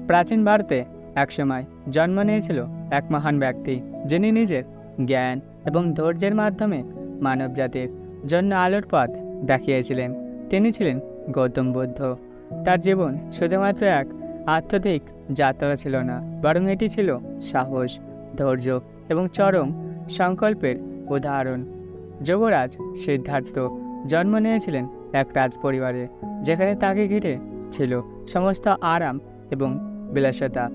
প্রাচীন ভারতে একসময় জন্ম নিয়েছিল এক মহান ব্যক্তি, যিনি নিজের জ্ঞান এবং ধৈর্যের মাধ্যমে মানব জাতির জন্য আলোর পথ দেখিয়েছিলেন। তিনি ছিলেন গৌতম বুদ্ধ। তার জীবন শুধুমাত্র এক আধ্যাত্মিক যাত্রা ছিল না, বরং এটি ছিল সাহস, ধৈর্য এবং চরম সংকল্পের উদাহরণ। যুবরাজ সিদ্ধার্থ জন্ম নিয়েছিলেন এক রাজ পরিবারে, যেখানে তাকে ঘিরে ছিল সমস্ত আরাম এবং বিলাসিতা।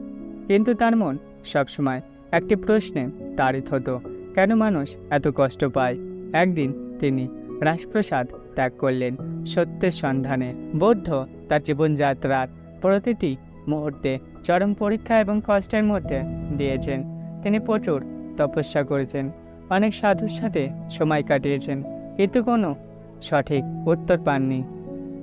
কিন্তু তার মন সবসময় একটি প্রশ্নে তাড়িত হতো, কেন মানুষ এত কষ্ট পায়। একদিন তিনি রাজপ্রাসাদ ত্যাগ করলেন সত্যের সন্ধানে। বৌদ্ধ তার জীবনযাত্রার প্রতিটি মুহূর্তে চরম পরীক্ষা এবং কষ্টের মধ্যে দিয়েছেন। তিনি প্রচুর তপস্যা করেছেন, অনেক সাধুর সাথে সময় কাটিয়েছেন, কিন্তু কোনো সঠিক উত্তর পাননি।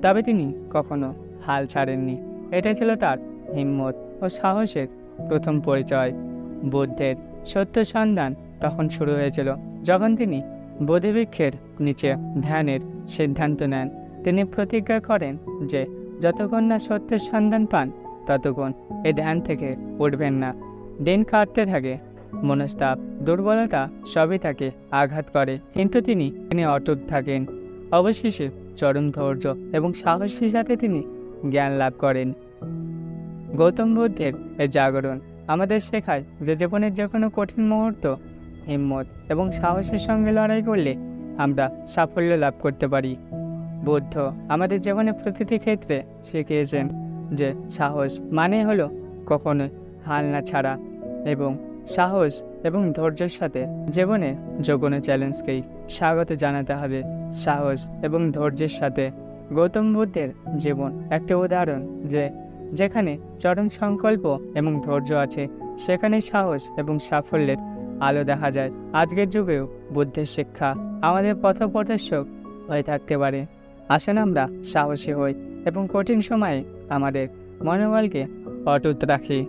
তবে তিনি কখনো হাল ছাড়েননি। এটা ছিল তার হিম্মত ও সাহসের প্রথম পরিচয়। বুদ্ধের সত্য সন্ধান তখন শুরু হয়েছিল যখন তিনি বোধিবৃক্ষের নিচে ধ্যানের সিদ্ধান্ত নেন। তিনি প্রতিজ্ঞা করেন যে যতক্ষণ না সত্যের সন্ধান পান ততক্ষণ এই ধ্যান থেকে উঠবেন না। দিন কাটতে থাকে, মনস্তাপ, দুর্বলতা সবই তাকে আঘাত করে, কিন্তু তিনি অটুট থাকেন। অবশেষে চরম ধৈর্য এবং সাহসের সাথে তিনি জ্ঞান লাভ করেন। গৌতম বুদ্ধের এই জাগরণ আমাদের শেখায় যে জীবনের যে কোনো কঠিন মুহূর্ত হিম্মত এবং সাহসের সঙ্গে লড়াই করলে আমরা সাফল্য লাভ করতে পারি। বুদ্ধ আমাদের জীবনের প্রতিটি ক্ষেত্রে শিখিয়েছেন যে সাহস মানে হলো কখনো হাল না ছাড়া, এবং সাহস এবং ধৈর্যের সাথে জীবনে যে কোনো চ্যালেঞ্জকেই স্বাগত জানাতে হবে। সাহস এবং ধৈর্যের সাথে গৌতম বুদ্ধের জীবন একটা উদাহরণ যে যেখানে চরম সংকল্প এবং ধৈর্য আছে, সেখানে সাহস এবং সাফল্যের আলো দেখা যায়। আজকের যুগেও বুদ্ধের শিক্ষা আমাদের পথপ্রদর্শক হয়ে থাকতে পারে। আসুন আমরা সাহসী হই এবং কঠিন সময়ে আমাদের মনোবলকে অটুট রাখি।